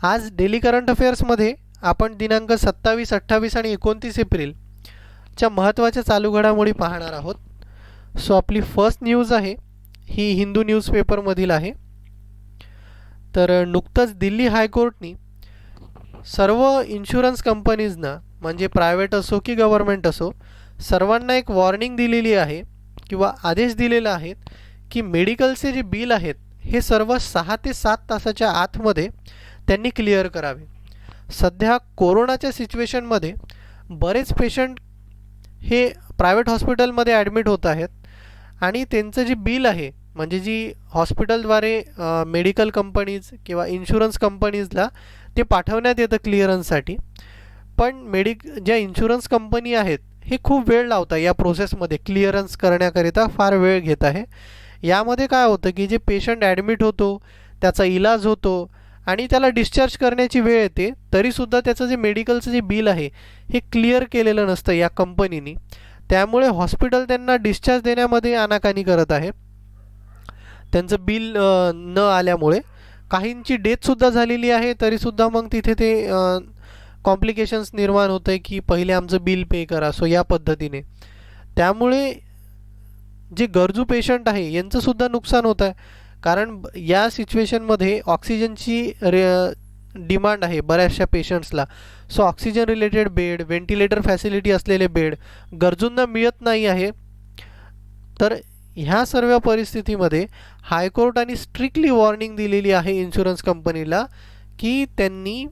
आज daily current अफेअर्समध्ये आपण दिनांक 27, 28 आणि 29 एप्रिलच्या महत्त्वाच्या चालू घडामोडी पाहणार आहोत. सो आपली फर्स्ट न्यूज आहे ही हिंदू न्यूजपेपरमधील आहे. तर नुकतंच दिल्ली हायकोर्टनी सर्व इन्शुरन्स कंपनीजना म्हणजे प्रायव्हेट असो की गव्हर्मेंट असो सर्वांना एक वॉर्निंग दिलेली आहे किंवा आदेश दिलेला आहे की मेडिकलचे जे बिल आहेत हे सर्व 6 ते 7 तासाच्या आतमध्ये त्यांनी क्लिअर करावे. सध्या कोरोनाच्या सिच्युएशनमध्ये बरेच पेशंट हे प्रायव्हेट हॉस्पिटलमध्ये ॲडमिट होत आहेत आणि त्यांचं जे बिल आहे म्हणजे जी हॉस्पिटलद्वारे मेडिकल कंपनीज किंवा इन्शुरन्स कंपनीजला ते पाठवण्यात येतं क्लिअरन्ससाठी. पण ज्या इन्शुरन्स कंपनी आहेत हे खूप वेळ लावतात या प्रोसेसमध्ये क्लिअरन्स करण्याकरिता फार वेळ घेत आहे. यामध्ये काय होतं की जे पेशंट ॲडमिट होतो त्याचा इलाज होतो आणि त्याला डिस्चार्ज करण्याची वेळ येते तरीसुद्धा त्याचं जे मेडिकलचं जे बिल आहे हे क्लिअर केलेलं नसतं या कंपनीनी. त्यामुळे हॉस्पिटल त्यांना डिस्चार्ज देण्यामध्ये आनाकानी करत आहे त्यांचं बिल न आल्यामुळे. काहींची डेथसुद्धा झालेली आहे तरीसुद्धा मग तिथे ते कॉम्प्लिकेशन्स निर्माण होतं आहे की पहिले आमचं बिल पे करा. सो या पद्धतीने त्यामुळे जे गरजू पेशंट आहे यांचंसुद्धा नुकसान होतं आहे. कारण या सिच्युएशनमध्ये ऑक्सिजनची डिमांड आहे बऱ्याचशा पेशंट्सला. So oxygen related bed, ventilator facility असलेले बेड गरजूंना मिळत नाही आहे. तर ह्या सर्व परिस्थितीमध्ये हायकोर्टाने स्ट्रिक्टली वॉर्निंग दिलेली आहे इन्शुरन्स कंपनीला की त्यांनी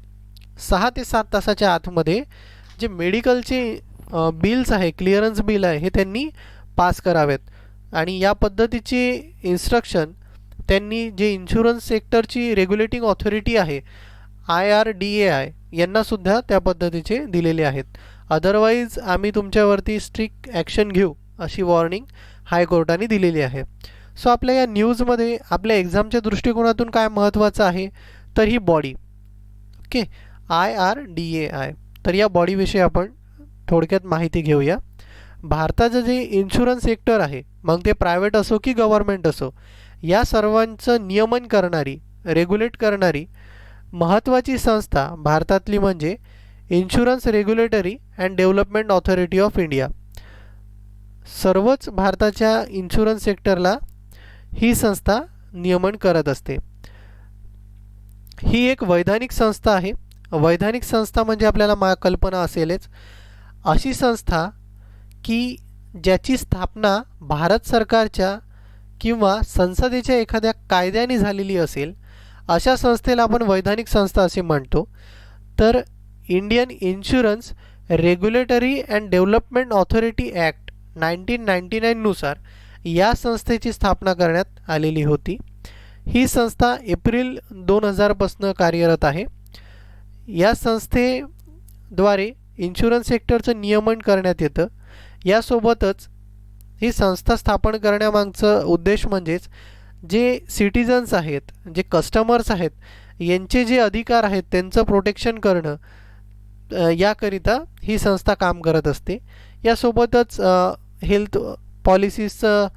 6 ते 7 तासाच्या आतमध्ये जे मेडिकलचे बिल्स आहे क्लिअरन्स बिल आहे हे त्यांनी पास करावेत. आणि या पद्धतीचे इन्स्ट्रक्शन त्यांनी जे इन्शुरन्स सेक्टरची रेग्युलेटिंग ऑथॉरिटी आहे IRDAI यांनासुद्धा त्या पद्धतीचे दिलेले आहेत. अदरवाईज आम्ही तुमच्यावरती स्ट्रिक्ट ॲक्शन घेऊ अशी वॉर्निंग हायकोर्टाने दिलेली आहे. सो आपल्या या न्यूजमध्ये आपल्या एक्झामच्या दृष्टिकोनातून काय महत्त्वाचं आहे तर ही बॉडी ओके IRDAI. तर या बॉडीविषयी आपण थोडक्यात माहिती घेऊया. भारताचं जे इन्शुरन्स सेक्टर आहे मग ते प्रायव्हेट असो की गव्हर्मेंट असो या सर्वांचं नियमन करणारी रेग्युलेट करणारी महत्त्वाची संस्था भारतातली म्हणजे insurance regulatory and development authority of India. सर्वच भारताच्या इन्शुरन्स सेक्टरला ही संस्था नियमन करत असते. ही एक वैधानिक संस्था आहे. वैधानिक संस्था म्हणजे आपल्याला कल्पना असेलच अशी संस्था की ज्याची स्थापना भारत सरकारच्या किंवा संसदेच्या एखाद्या कायद्याने झालेली असेल अशा संस्थेला आपण वैधानिक संस्था असे म्हणतो. तर Indian insurance regulatory and development authority act 1999 नुसार या संस्थेची स्थापना करण्यात आलेली होती. ही संस्था एप्रिल 2000 पासून कार्यरत आहे. या संस्थेद्वारे इन्शुरन्स सेक्टरचं नियमन करण्यात येतं. यासोबतच ही संस्था स्थापन करण्यामागचं उद्देश म्हणजेच जे सिटिझन्स आहेत जे कस्टमर्स आहेत यांचे जे अधिकार आहेत त्यांचं प्रोटेक्शन करणं याकरिता ही संस्था काम करत असते. यासोबतच हेल्थ पॉलिसीजचं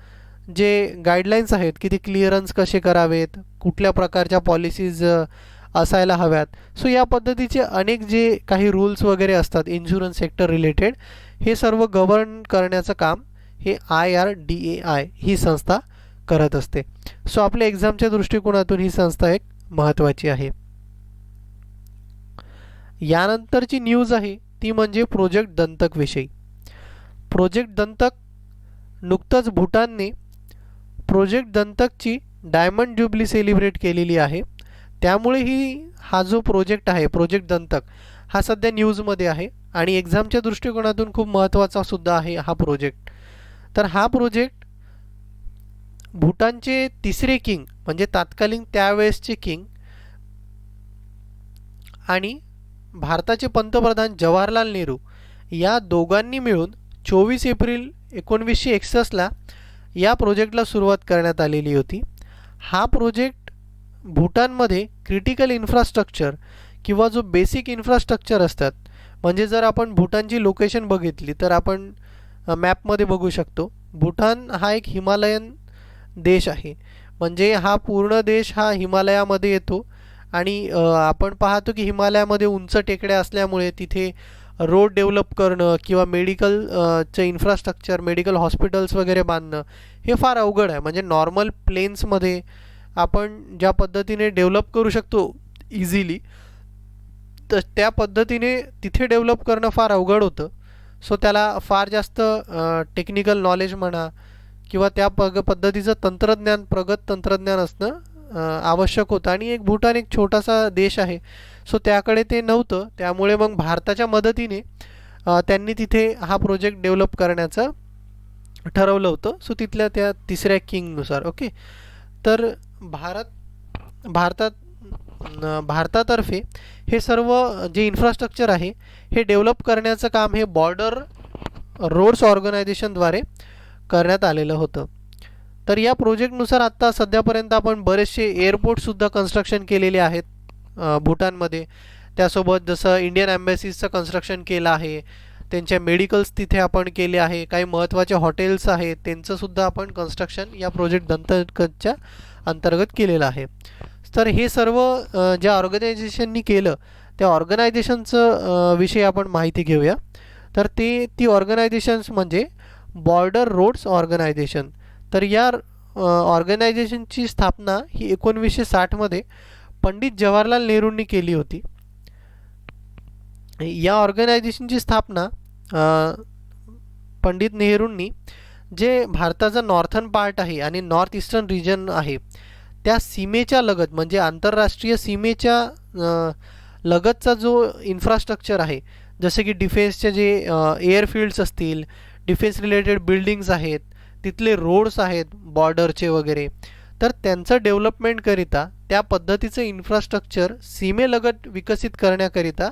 जे गाईडलाईन्स आहेत की ते क्लिअरन्स कसे करावेत कुठल्या प्रकारच्या पॉलिसीज असायला हव्यात. सो या पद्धतीचे अनेक जे काही रूल्स वगैरे असतात इन्शुरन्स सेक्टर रिलेटेड हे सर्व गव्हर्न करण्याचं काम हे IRDAI ही संस्था करत असते. सो आपल्या एक्झामच्या दृष्टिकोनातून ही संस्था एक महत्त्वाची आहे. यानंतरची न्यूज आहे ती म्हणजे प्रोजेक्ट दंतक विषयी. प्रोजेक्ट दंतक नुकतंच भूटानने प्रोजेक्ट दंतकची डायमंड ज्युबली सेलिब्रेट केलेली आहे. त्यामुळे हा जो प्रोजेक्ट आहे प्रोजेक्ट दंतक हा सध्या न्यूजमध्ये आहे आणि एक्झामच्या दृष्टिकोनातून खूप महत्त्वाचा सुद्धा आहे हा प्रोजेक्ट. तर हा प्रोजेक्ट भूटानचे तिसरे किंग म्हणजे तात्कालीन त्यावेळेसचे किंग आणि भारताचे पंतप्रधान जवाहरलाल नेहरू या दोघांनी मिळून 24 एप्रिल 1961ला या प्रोजेक्टला सुरुवात करण्यात आलेली होती. हा प्रोजेक्ट भूटानमध्ये क्रिटिकल इन्फ्रास्ट्रक्चर किंवा जो बेसिक इन्फ्रास्ट्रक्चर असतात म्हणजे जर आपण भूटानची लोकेशन बघितली तर आपण मॅपमध्ये बघू शकतो भूटान हा एक हिमालयन देश आहे. म्हणजे हा पूर्ण देश हा हिमालयामध्ये येतो आणि आपण पाहतो की हिमालयामध्ये उंच टेकड्या असल्यामुळे तिथे रोड डेव्हलप करणं किंवा मेडिकलचं इन्फ्रास्ट्रक्चर, मेडिकल हॉस्पिटल्स वगैरे बांधणं हे फार अवघड आहे. म्हणजे नॉर्मल प्लेन्समध्ये आपण ज्या पद्धतीने डेव्हलप करू शकतो इझिली, तर त्या पद्धतीने तिथे डेव्हलप करणं फार अवघड होतं. सो त्याला फार जास्त टेक्निकल नॉलेज म्हणा किंवा त्या पद्धतीचं तंत्रज्ञान, प्रगत तंत्रज्ञान असणं आवश्यक होतं. आणि भूटान एक छोटासा देश आहे, सो त्याकडे ते नव्हतं. त्यामुळे मग भारताच्या मदतीने त्यांनी तिथे हा प्रोजेक्ट डेव्हलप करण्याचं ठरवलं होतं. सो तिथल्या त्या तिसऱ्या किंगनुसार. ओके, तर भारतात भारतातर्फे हे सर्व जे इन्फ्रास्ट्रक्चर आहे हे डेव्हलप करण्याचं काम हे बॉर्डर रोड्स ऑर्गनायझेशनद्वारे करण्यात आलेलं होतं. तर या प्रोजेक्टनुसार आत्ता सध्यापर्यंत आपण बरेचसे एअरपोर्टसुद्धा कन्स्ट्रक्शन केलेले आहेत भूटानमध्ये. त्यासोबत जसं इंडियन ॲम्बॅसीजचं कन्स्ट्रक्शन केलं आहे, त्यांच्या मेडिकल्स तिथे आपण केले आहे, काही महत्त्वाचे हॉटेल्स आहेत त्यांचंसुद्धा आपण कन्स्ट्रक्शन या प्रोजेक्ट दंतकथच्या अंतर्गत केलेलं आहे. तर हे सर्व ज्या ऑर्गनायझेशननी केलं त्या ऑर्गनायझेशनचं विषयी आपण माहिती घेऊया. तर ती ऑर्गनायझेशन्स म्हणजे बॉर्डर रोड्स ऑर्गनायझेशन. तर या ऑर्गनायझेशनची स्थापना ही 1960मध्ये पंडित जवाहरलाल नेहरूंनी केली होती. या ऑर्गनायझेशनची स्थापना पंडित नेहरूंनी जे भारताचा नॉर्थन पार्ट आहे आणि नॉर्थ ईस्टर्न रिजन आहे त्या सीमेच्या लगत, म्हणजे आंतरराष्ट्रीय सीमेच्या लगतचा जो इन्फ्रास्ट्रक्चर आहे, जसे की डिफेन्सचे जे एअरफील्ड्स असतील, डिफेन्स रिलेटेड बिल्डिंग्स आहेत, तिथले रोड्स आहेत बॉर्डरचे वगैरे, तर त्यांचं डेव्हलपमेंटकरिता त्या पद्धतीचं इन्फ्रास्ट्रक्चर सीमेलगत विकसित करण्याकरिता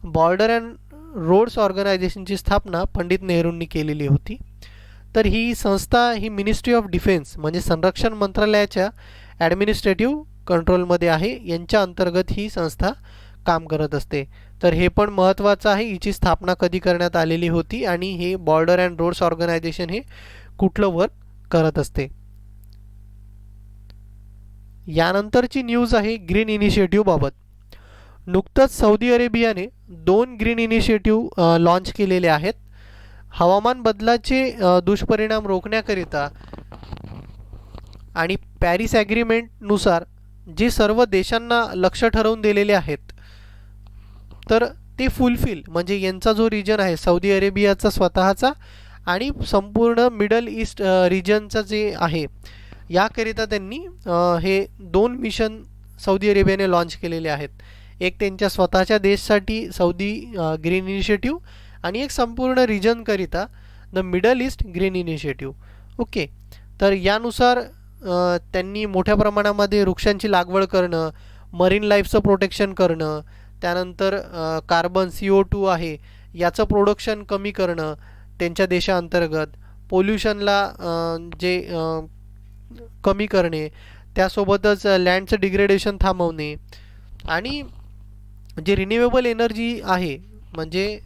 बॉर्डर अँड रोड्स ऑर्गनायझेशनची स्थापना पंडित नेहरूंनी केलेली होती. तर ही संस्था ही मिनिस्ट्री ऑफ डिफेन्स म्हणजे संरक्षण मंत्रालयाच्या ॲडमिनिस्ट्रेटिव्ह कंट्रोलमध्ये आहे. यांच्या अंतर्गत ही संस्था काम करत असते. तर हे पण महत्त्वाचं आहे, हिची स्थापना कधी करण्यात आलेली होती आणि हे बॉर्डर अँड रोड्स ऑर्गनायझेशन हे कुठलं वर्क करत असते. यानंतरची न्यूज आहे ग्रीन इनिशिएटिव्हबाबत. नुकतंच सौदी अरेबियाने 2 ग्रीन इनिशिएटिव्ह लॉन्च केलेले आहेत. हवामान बदलाचे दुष्परिणाम रोखण्याकरिता आणि पॅरिस ॲग्रीमेंटनुसार जे सर्व देशांना लक्ष्य ठरवून दिलेले आहेत, तर ते फुलफिल म्हणजे यांचा जो रिजन आहे सौदी अरेबियाचा स्वतःचा आणि संपूर्ण मिडल ईस्ट रिजनचं जे आहे याकरिता त्यांनी हे 2 मिशन सौदी अरेबियाने लॉन्च केलेले आहेत. एक त्यांच्या स्वतःच्या देशासाठी सौदी ग्रीन इनिशिएटिव्ह आणि एक संपूर्ण रिजनकरिता the Middle East green initiative. Okay, तर यानुसार त्यांनी मोठ्या प्रमाणामध्ये वृक्षांची लागवड करणं, मरीन लाईफचं प्रोटेक्शन करणं, त्यानंतर कार्बन CO2 आहे याचं प्रोडक्शन कमी करणं त्यांच्या देशाअंतर्गत, पोल्युशनला जे कमी करणे, त्यासोबतच लँडचं डिग्रेडेशन थांबवणे आणि जे रिन्युएबल एनर्जी आहे म्हणजे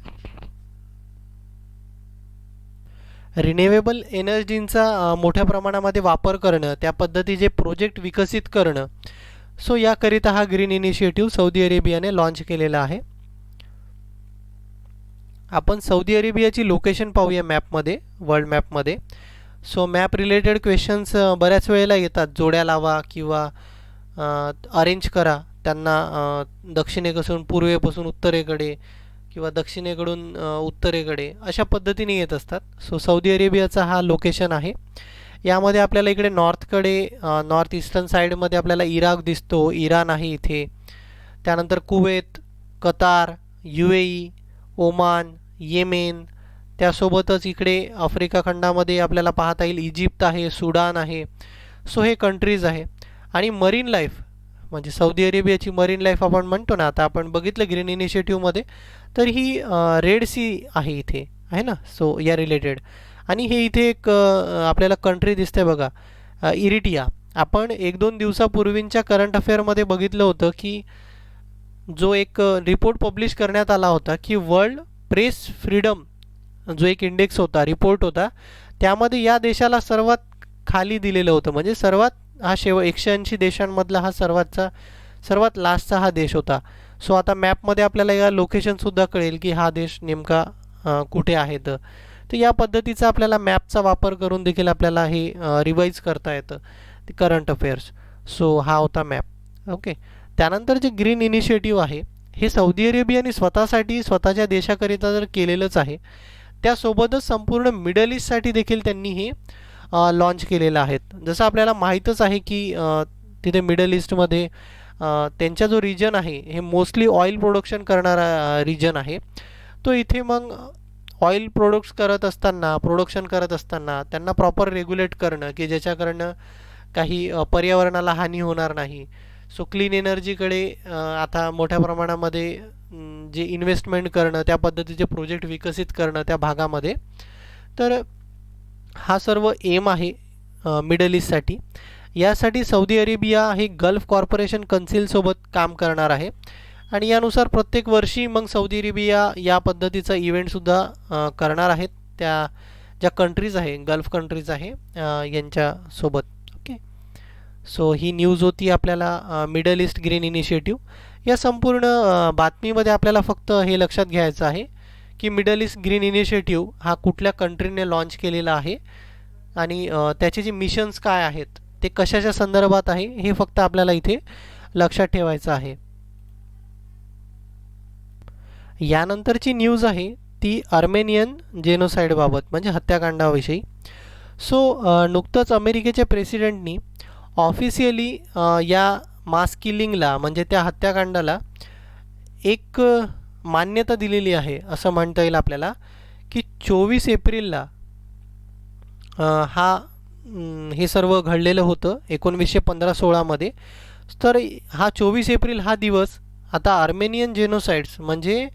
रिन्युएबल एनर्जींचा मोठ्या प्रमाणामध्ये वापर करणं, त्या पद्धतीचे प्रोजेक्ट विकसित करणं. सो याकरिता हा ग्रीन इनिशिएटिव्ह सौदी अरेबियाने लॉन्च केलेला आहे. आपण सौदी अरेबियाची लोकेशन पाहूया मॅपमध्ये, वर्ल्ड मॅपमध्ये. सो मॅप रिलेटेड क्वेश्चन्स बऱ्याच वेळेला येतात, जोड्या लावा किंवा अरेंज करा त्यांना दक्षिणेपासून पूर्वेपासून उत्तरेकडे किंवा दक्षिणेकडून उत्तरेकडे अशा पद्धतीने येत असतात. सो सौदी अरेबियाचा हा लोकेशन आहे. यामध्ये आपल्याला इकडे नॉर्थकडे नॉर्थ ईस्टर्न साईडमध्ये आपल्याला इराक दिसतो, इराण आहे इथे, त्यानंतर Kuwait, Qatar, UAE, Oman, Yemen, त्यासोबतच इकडे आफ्रिका खंडामध्ये आपल्याला पाहता येईल इजिप्त आहे, सुडान आहे. सो हे कंट्रीज आहे. आणि मरीन लाईफ म्हणजे सौदी अरेबियाची मरीन लाईफ आपण म्हणतो ना, आता आपण बघितलं ग्रीन इनिशिएटिव्हमध्ये, तर ही रेड सी आहे इथे आहे ना. सो या रिलेटेड आणि हे इथे एक आपल्याला कंट्री दिसते बघा, इरिटिया. आपण 1-2 दिवसापूर्वींच्या करंट अफेअरमध्ये बघितलं होतं की जो एक रिपोर्ट पब्लिश करण्यात आला होता की वर्ल्ड प्रेस फ्रीडम जो एक इंडेक्स होता, रिपोर्ट होता, त्यामध्ये या देशाला सर्वात खाली दिलेलं होतं. म्हणजे सर्वात हा 180 देशांमधला हा सर्वातचा सर्वात लास्टचा हा देश होता. सो आता मॅपमध्ये आपल्याला या लोकेशनसुद्धा कळेल की हा देश नेमका कुठे आहे. तर या पद्धतीचा आपल्याला मॅपचा वापर करून देखील आपल्याला हे रिवाईज करता येतं ते करंट अफेअर्स. सो हा होता मॅप. ओके. त्यानंतर जे ग्रीन इनिशिएटिव्ह आहे हे सौदी अरेबियाने स्वतःसाठी स्वतःच्या देशाकरिता जर केलेलंच आहे, त्यासोबतच संपूर्ण मिडल ईस्टसाठी देखील त्यांनी हे लॉन्च केलेलं आहेत. जसं आपल्याला माहीतच आहे की तिथे मिडल ईस्टमध्ये त्यांचा जो रिजन आहे हे मोस्टली ऑइल प्रोडक्शन करणारा रिजन आहे. तो इथे मग ऑइल प्रोडक्शन करत असताना त्यांना प्रॉपर रेग्युलेट करणं की ज्याच्याकडनं काही पर्यावरणाला हानी होणार नाही. सो क्लीन एनर्जीकडे आता मोठ्या प्रमाणामध्ये जे इन्व्हेस्टमेंट करणं, त्या पद्धतीचे प्रोजेक्ट विकसित करणं त्या भागामध्ये. तर हा सर्व एम आहे मिडल ईस्टसाठी. यासाठी सौदी अरेबिया हे गल्फ कॉर्पोरेशन कौन्सिलसोबत काम करणार आहे आणि यानुसार प्रत्येक वर्षी मग सौदी अरेबिया या पद्धतीचा इव्हेंटसुद्धा करणार आहेत त्या ज्या कंट्रीज आहे, गल्फ कंट्रीज आहे यांच्यासोबत. ओके. सो ही न्यूज होती आपल्याला मिडल ईस्ट ग्रीन इनिशिएटिव्ह. या संपूर्ण बातमीमध्ये आपल्याला फक्त हे लक्षात घ्यायचं आहे की मिडल ईस्ट ग्रीन इनिशिएटिव्ह हा कुठल्या कंट्रीने लॉन्च केलेला आहे आणि त्याचे जे मिशन्स काय आहेत ते कशाच्या संदर्भात आहे हे फक्त आपल्याला इथे लक्षात ठेवायचं आहे. यानंतरची न्यूज आहे ती अर्मेनियन जेनोसाईडबाबत म्हणजे हत्याकांडाविषयी. सो नुकतंच अमेरिकेच्या प्रेसिडेंटनी ऑफिशियली या मास किलिंगला म्हणजे त्या हत्याकांडाला एक मान्यता दिलेली आहे असं म्हणता येईल आपल्याला की 24 एप्रिलला हे सर्व घडलेलं होतं 1915-16मध्ये. तर हा 24 एप्रिल हा दिवस आता अर्मेनियन जेनोसाइड्स म्हणजे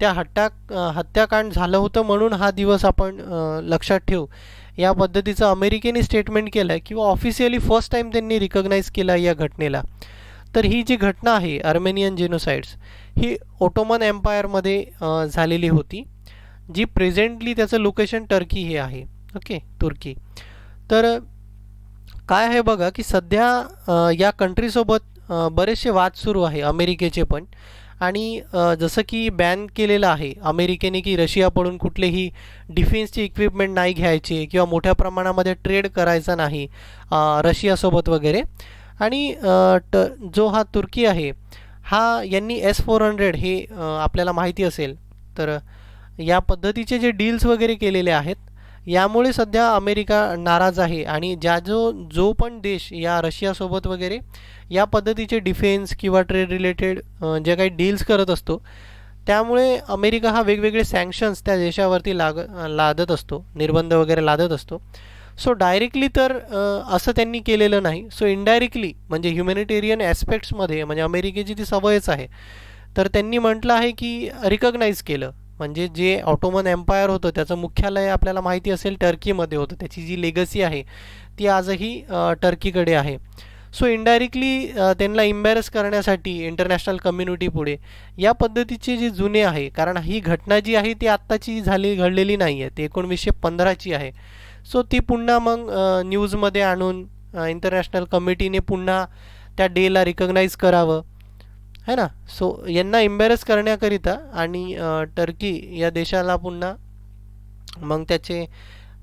त्या हत्याकांड झालं होतं म्हणून हा दिवस आपण लक्षात ठेवू या पद्धतीचं अमेरिकेने स्टेटमेंट केलं आहे किंवा ऑफिशियली फर्स्ट टाईम त्यांनी रिकग्नाईज केला या घटनेला. तर ही जी घटना आहे अर्मेनियन जेनोसाइड्स ही ओटोमन एम्पायरमध्ये झालेली होती, जी प्रेझेंटली त्याचं लोकेशन टर्की हे आहे. ओके, तुर्की. तर काय आहे बघा की सध्या या कंट्रीसोबत बरेचसे वाद सुरू आहे अमेरिकेचे पण. आणि जसं की बॅन केलेलं आहे अमेरिकेने की रशियाकडून कुठलेही डिफेन्सचे इक्विपमेंट नाही घ्यायचे किंवा मोठ्या प्रमाणामध्ये ट्रेड करायचा नाही रशियासोबत वगैरे. आणि जो हा तुर्की आहे हा यांनी S-400 हे आपल्याला माहिती असेल तर या पद्धतीचे जे डील्स वगैरे केलेले आहेत यामुळे सध्या अमेरिका नाराज आहे. आणि जो पण देश या रशियासोबत वगैरे या पद्धतीचे डिफेन्स किंवा ट्रेड रिलेटेड जे काही डील्स करत असतो त्यामुळे अमेरिका हा वेगवेगळे सँक्शन्स त्या देशावरती लादत असतो, निर्बंध वगैरे लादत असतो. सो डायरेक्टली तर असं त्यांनी केलेलं नाही. सो इनडायरेक्टली म्हणजे ह्युमॅनिटेरियन ॲस्पेक्ट्समध्ये म्हणजे अमेरिकेची ती सवयच आहे. तर त्यांनी म्हटलं आहे की रिकग्नाईज केलं म्हणजे जे ऑटोमन एम्पायर होतं त्याचं मुख्यालय आपल्याला माहिती असेल टर्कीमध्ये होतं, त्याची जी लेगसी आहे ती आजही टर्कीकडे आहे. सो इनडायरेक्टली त्यांना इम्बॅरस करण्यासाठी इंटरनॅशनल कम्युनिटी पुढे या पद्धतीचे जे जुने आहे, कारण ही घटना जी आहे ती आत्ताची घडलेली नाही आहे, ती 1915ची आहे. सो ती पुन्हा मग न्यूजमध्ये आणून इंटरनॅशनल कमिटीने पुन्हा त्या डेला रिकग्नाईज करावं है ना. सो यांना इम्बॅरस करण्याकरिता आणि टर्की या देशाला पुन्हा मग त्याचे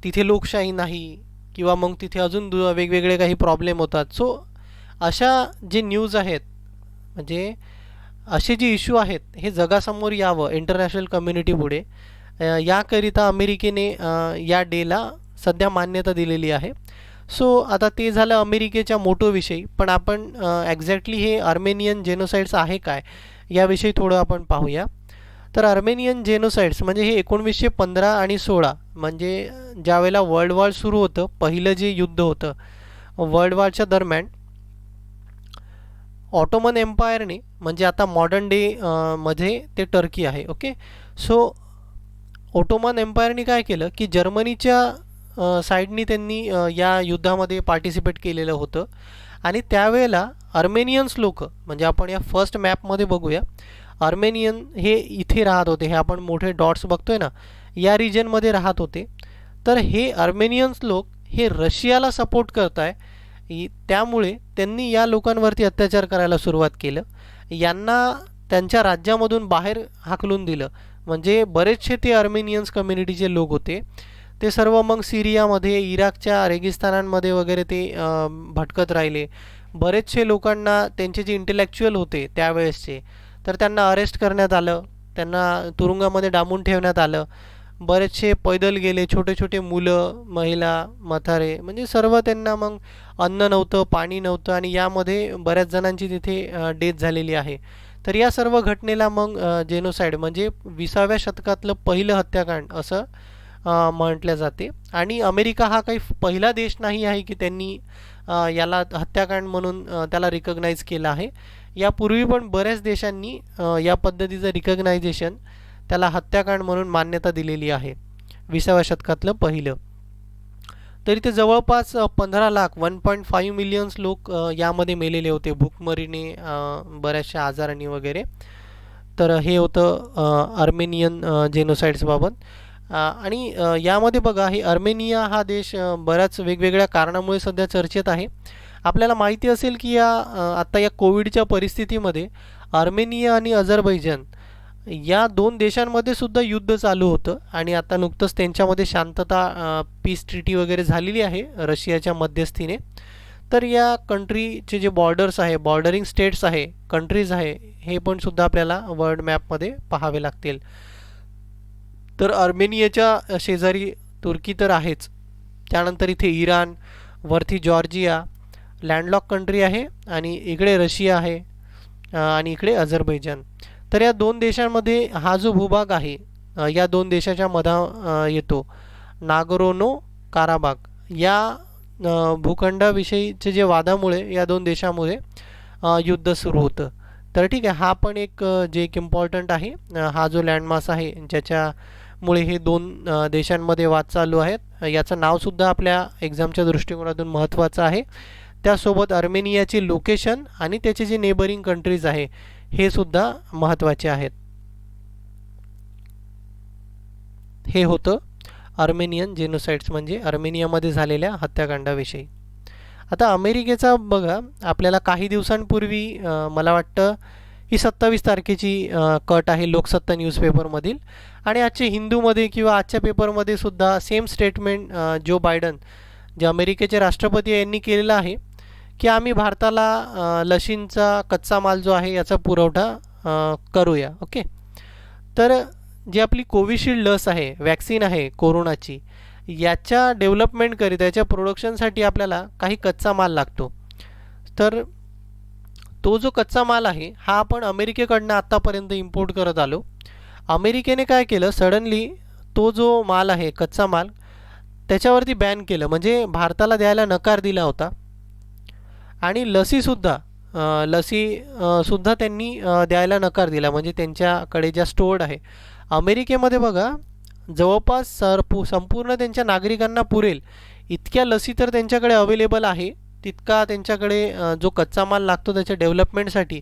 तिथे लोकशाही नाही किंवा मग तिथे अजून वेगवेगळे काही प्रॉब्लेम होतात. सो अशा जे न्यूज आहेत म्हणजे असे जे इश्यू आहेत हे जगासमोर यावं इंटरनॅशनल कम्युनिटी पुढे याकरिता अमेरिकेने या डेला सध्या मान्यता दिलेली आहे. सो आता ते झालं अमेरिकेच्या मोटोविषयी. पण आपण एक्झॅक्टली हे अर्मेनियन जेनोसाइड्स आहे काय याविषयी थोडं आपण पाहूया. तर अर्मेनियन जेनोसाइड्स म्हणजे हे 1915 आणि 16 म्हणजे ज्यावेळेला वर्ल्ड वॉर सुरू होतं, पहिलं जे युद्ध होतं वर्ल्ड वॉरच्या दरम्यान ऑटोमन एम्पायरने म्हणजे आता मॉडर्न डे मध्ये ते टर्की आहे. ओके. सो ऑटोमन एम्पायरने काय केलं की जर्मनीच्या साईडनी त्यांनी या युद्धामध्ये पार्टिसिपेट केलेलं होतं. आणि त्यावेळेला अर्मेनियन्स लोक म्हणजे आपण या फर्स्ट मॅपमध्ये बघूया, अर्मेनियन हे इथे राहत होते, हे आपण मोठे डॉट्स बघतोय ना या रिजनमध्ये राहत होते. तर हे अर्मेनियन्स लोक हे रशियाला सपोर्ट करत आहे त्यामुळे त्यांनी या लोकांवरती अत्याचार करायला सुरुवात केलं. यांना त्यांच्या राज्यामधून बाहेर हाकलून दिलं. म्हणजे बरेचसे ते अर्मेनियन्स कम्युनिटीचे लोक होते, ते सर्व मग सिरियामध्ये, इराकच्या रेगिस्तानांमध्ये वगैरे ते भटकत राहिले. बरेचसे लोकांना, त्यांचे जे इंटेलेक्च्युअल होते त्यावेळेसचे, तर त्यांना अरेस्ट करण्यात आलं, त्यांना तुरुंगामध्ये डांबून ठेवण्यात आलं. बरेचसे पैदल गेले, छोटे छोटे मुलं, महिला, म्हातारे, म्हणजे सर्व. त्यांना मग अन्न नव्हतं, पाणी नव्हतं, आणि यामध्ये बऱ्याच जणांची तिथे डेथ झालेली आहे. तर या सर्व घटनेला मग जेनोसाईड म्हणजे 20व्या शतकातलं पहिलं हत्याकांड असं म्हटलं जाते. आणि अमेरिका हा काही पहिला देश नाही आहे की त्यांनी याला हत्याकांड म्हणून त्याला रिकग्नाइज केलं आहे. यापूर्वी पण बऱ्याच देशांनी या पद्धतीचं रिकग्नायझेशन, त्याला हत्याकांड म्हणून मान्यता दिलेली आहे. 20व्या शतकातलं पहिलं. तरी ते जवळपास 15 लाख 1.5 मिलियन्स लोक यामध्ये मेलेले होते भूकमरीने, बऱ्याचशा आजारांनी वगैरे. तर हे होतं अर्मेनियन जेनोसाईड्सबाबत. आणि यामध्ये बघा, हे अर्मेनिया हा देश बऱ्याच वेगवेगळ्या कारणामुळे सध्या चर्चेत आहे. आपल्याला माहिती असेल की आत्ता या कोविडच्या परिस्थितीमध्ये अर्मेनिया आणि अझरबैजान या दोन देशांमध्ये सुद्धा युद्ध चालू होतं. आणि आता नुकतंच त्यांच्यामध्ये शांतता, पीस ट्रीटी वगैरे झालेली आहे रशियाच्या मध्यस्थीने. तर या कंट्रीचे जे बॉर्डर्स आहे, बॉर्डरिंग स्टेट्स आहे, कंट्रीज आहे, हे पण सुद्धा आपल्याला वर्ल्ड मॅपमध्ये पाहावे लागतील. तर अर्मेनियाच्या शेजारी तुर्की तर आहेच, त्यानंतर इथे इराण, वरती जॉर्जिया लँडलॉक कंट्री आहे, आणि इकडे रशिया आहे, आणि इकडे अझरबैजान. तर या दोन देशांमध्ये हा जो भूभाग आहे, या दोन देशाच्या मधा येतो, नागोर्नो काराबाग. या भूखंडाविषयीचे जे वादामुळे या दोन देशामुळे युद्ध सुरू होतं. तर ठीक आहे, हा पण एक जे एक इम्पॉर्टंट आहे, हा जो लँडमास आहे ज्याच्यामुळे हे दोन देशांमध्ये वाद चालू आहेत. याचं नावसुद्धा आपल्या एक्झामच्या दृष्टिकोनातून महत्त्वाचं आहे. त्यासोबत अर्मेनियाची लोकेशन आणि त्याचे जे नेबरिंग कंट्रीज आहे हे सुद्धा महत्त्वाचे आहेत. हे होतं अर्मेनियन जेनोसाईड्स म्हणजे अर्मेनियामध्ये झालेल्या हत्याकांडाविषयी. आता अमेरिकेचा बघा, आपल्याला काही दिवसांपूर्वी मला वाटतं ही 27 तारखेची कट आहे लोकसत्ता न्यूजपेपरमधील, आणि आजचे हिंदूमध्ये किंवा आजच्या पेपरमध्ये सुद्धा सेम स्टेटमेंट जो बायडन, जे अमेरिकेचे राष्ट्रपती, यांनी केलेलं आहे की आम्ही भारताला लशींचा कच्चा माल जो आहे याचा पुरवठा करूया. ओके. तर जी आपली कोविशिल्ड लस आहे, वॅक्सिन आहे कोरोनाची, याच्या डेव्हलपमेंटकरिता, याच्या प्रोडक्शनसाठी आपल्याला काही कच्चा माल लागतो. तर तो जो कच्चा माल आहे हा आपण अमेरिकेकडनं आत्तापर्यंत इम्पोर्ट करत आलो. अमेरिकेने काय केलं, सडनली तो जो माल आहे, कच्चा माल, त्याच्यावरती बॅन केलं, म्हणजे भारताला द्यायला नकार दिला होता. आणि लसीसुद्धा त्यांनी द्यायला नकार दिला, म्हणजे त्यांच्याकडे ज्या स्टोर्ड आहे. अमेरिकेमध्ये बघा, जवळपास संपूर्ण त्यांच्या नागरिकांना पुरेल इतक्या लसी तर त्यांच्याकडे अवेलेबल आहे. तितका त्यांच्याकडे जो कच्चा माल लागतो त्याच्या डेव्हलपमेंटसाठी,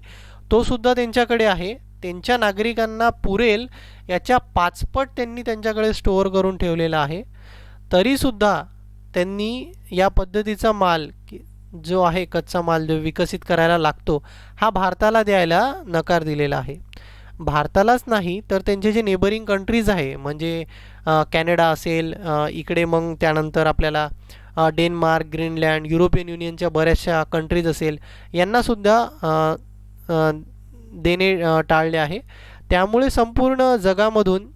तो सुद्धा त्यांच्याकडे आहे. त्यांच्या नागरिकांना पुरेल याच्या 5 पट त्यांनी त्यांच्याकडे स्टोअर करून ठेवलेला आहे. तरीसुद्धा त्यांनी या पद्धतीचा माल जो आहे, कच्चा माल जो विकसित करायला लागतो, हा भारताला द्यायला नकार दिलेला आहे. भारतालाच नाही तर त्यांचे जे नेबरिंग कंट्रीज आहे, म्हणजे कॅनडा असेल, इकडे मग त्यानंतर आपल्याला डेन्मार्क, ग्रीनलँड, युरोपियन युनियनच्या बऱ्याचशा कंट्रीज असेल, यांनासुद्धा देणे टाळले आहे. त्यामुळे संपूर्ण जगामधून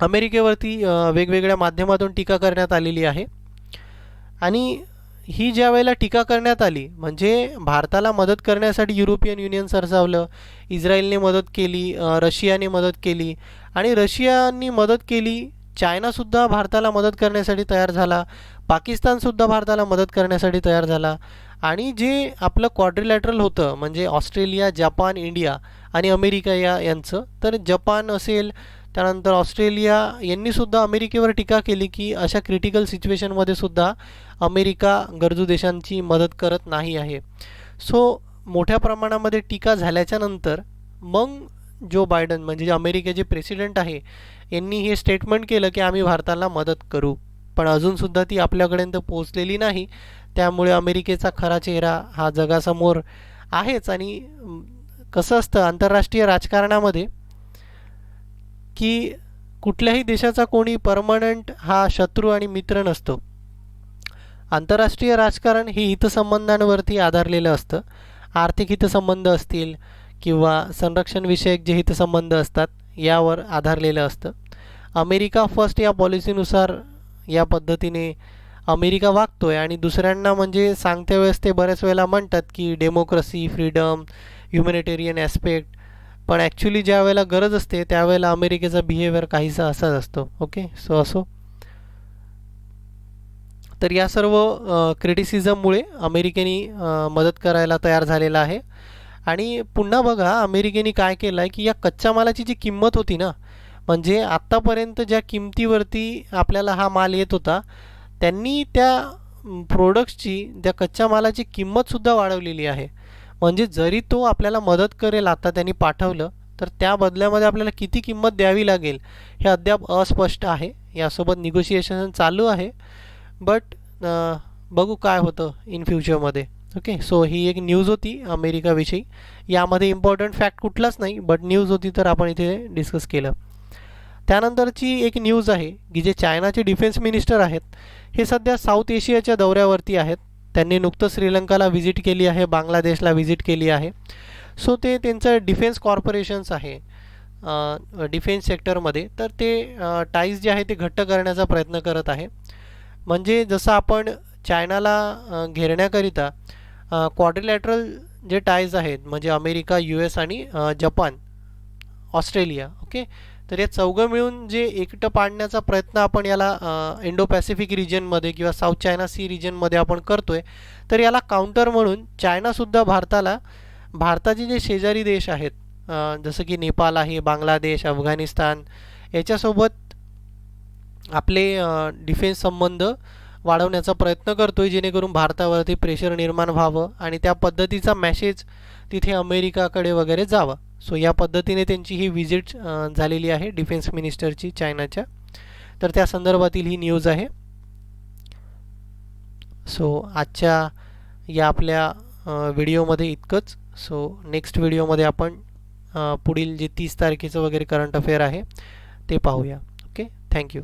अमेरिकेवरती वेगवेगळ्या माध्यमातून टीका करण्यात आलेली आहे. आणि ही ज्या वेळेला टीका करण्यात आली, म्हणजे भारताला मदत करण्यासाठी युरोपियन युनियन सरसावलं, इस्रायलने मदत केली, रशियाने मदत केली, आणि रशियाने मदत केली, चायनासुद्धा भारताला मदत करण्यासाठी तयार झाला, पाकिस्तानसुद्धा भारताला मदत करण्यासाठी तयार झाला. आणि जे आपलं क्वाड्रिलॅटरल होतं, म्हणजे ऑस्ट्रेलिया, जपान, इंडिया आणि अमेरिका यांचं, तर जपान असेल, त्यानंतर ऑस्ट्रेलिया यांनीसुद्धा अमेरिकेवर टीका केली की अशा क्रिटिकल सिच्युएशनमध्ये सुद्धा अमेरिका गरजू देशांची मदत करत नाही आहे. सो मोठ्या प्रमाणामध्ये टीका झाल्याच्यानंतर मग जो बायडन, म्हणजे जे अमेरिकेचे प्रेसिडेंट आहे, यांनी हे स्टेटमेंट केलं की आम्ही भारताला मदत करू. पण अजूनसुद्धा ती आपल्यापर्यंत पोहोचलेली नाही. त्यामुळे अमेरिकेचा खरा चेहरा हा जगासमोर आहेच. आणि कसं असतं आंतरराष्ट्रीय राजकारणामध्ये की कुठल्याही देशाचा कोणी परमनंट हा शत्रू आणि मित्र नसतो. आंतरराष्ट्रीय राजकारण हे हितसंबंधांवरती आधारलेलं असतं. आर्थिक हितसंबंध असतील किंवा संरक्षणविषयक जे हितसंबंध असतात यावर आधारलेलं असतं. अमेरिका फर्स्ट या पॉलिसीनुसार या पद्धतीने अमेरिका वागतो आहे. आणि दुसऱ्यांना म्हणजे सांगत्या वेळेस ते बऱ्याच वेळेला म्हणतात की डेमोक्रेसी, फ्रीडम, ह्युमॅनिटेरियन ॲस्पेक्ट, पण ॲक्च्युली ज्या वेळेला गरज असते त्यावेळेला अमेरिकेचा बिहेवियर काहीसा असाच असतो. ओके, सो असो. तर या सर्व क्रिटिसिझममुळे अमेरिकेने मदत करायला तयार झालेला आहे. आणि पुन्हा बघा अमेरिकेने काय केलं आहे की या कच्च्या मालाची जी किंमत होती ना, म्हणजे आत्तापर्यंत ज्या किमतीवरती आपल्याला हा माल येत होता त्यांनी त्या प्रोडक्ट्सची, त्या कच्च्या मालाची किंमतसुद्धा वाढवलेली आहे. म्हणजे जरी तो आपल्याला मदत करेल आता त्यांनी पाठवलं तर त्या बदल्यामध्ये आपल्याला किती किंमत द्यावी लागेल हे अद्याप अस्पष्ट आहे. यासोबत निगोशिएशन चालू आहे. बट बघू काय होतं इन फ्युचरमध्ये. ओके, सो ही एक न्यूज होती अमेरिकाविषयी. यामध्ये इम्पॉर्टंट फॅक्ट कुठलाच नाही, बट न्यूज होती तर आपण इथे डिस्कस केलं. त्यानंतरची एक न्यूज आहे की जे चायनाचे डिफेन्स मिनिस्टर आहेत हे सध्या साऊथ एशियाच्या दौऱ्यावरती आहेत. त्यांनी नुकतं श्रीलंकाला व्हिजिट केली आहे, बांगलादेशला व्हिजिट केली आहे. सो ते त्यांचं डिफेन्स कॉर्पोरेशन्स आहे डिफेन्स सेक्टरमध्ये, तर ते टाईज जे आहे ते घट्ट करण्याचा प्रयत्न करत आहे. म्हणजे जसं आपण चायनाला घेरण्याकरिता क्वाड्रिलॅटरल जे टाईज आहेत म्हणजे अमेरिका, US आणि जपान, ऑस्ट्रेलिया, ओके, तर हे चौघं मिळून जे एकटं पाडण्याचा प्रयत्न आपण याला इंडो पॅसिफिक रिजनमध्ये किंवा साऊथ चायना सी रिजनमध्ये आपण करतो आहे. तर याला काउंटर म्हणून चायनासुद्धा भारताचे जे शेजारी देश आहेत जसं की नेपाळ आहे, बांगलादेश, अफगाणिस्तान, याच्यासोबत आपले डिफेन्स संबंध वाढवण्याचा प्रयत्न करतो आहे जेणेकरून भारतावरती प्रेशर निर्माण व्हावं आणि त्या पद्धतीचा मॅसेज तिथे अमेरिकाकडे वगैरे जावा. सो या पद्धतीने त्यांची ही व्हिजिट झालेली आहे डिफेन्स मिनिस्टरची चायनाच्या. तर त्या संदर्भातील ही न्यूज आहे. सो आजच्या या आपल्या व्हिडिओमध्ये इतकंच. सो नेक्स्ट व्हिडिओमध्ये आपण पुढील जे 30 तारखेचं वगैरे करंट अफेअर आहे ते पाहूया. Okay, thank you.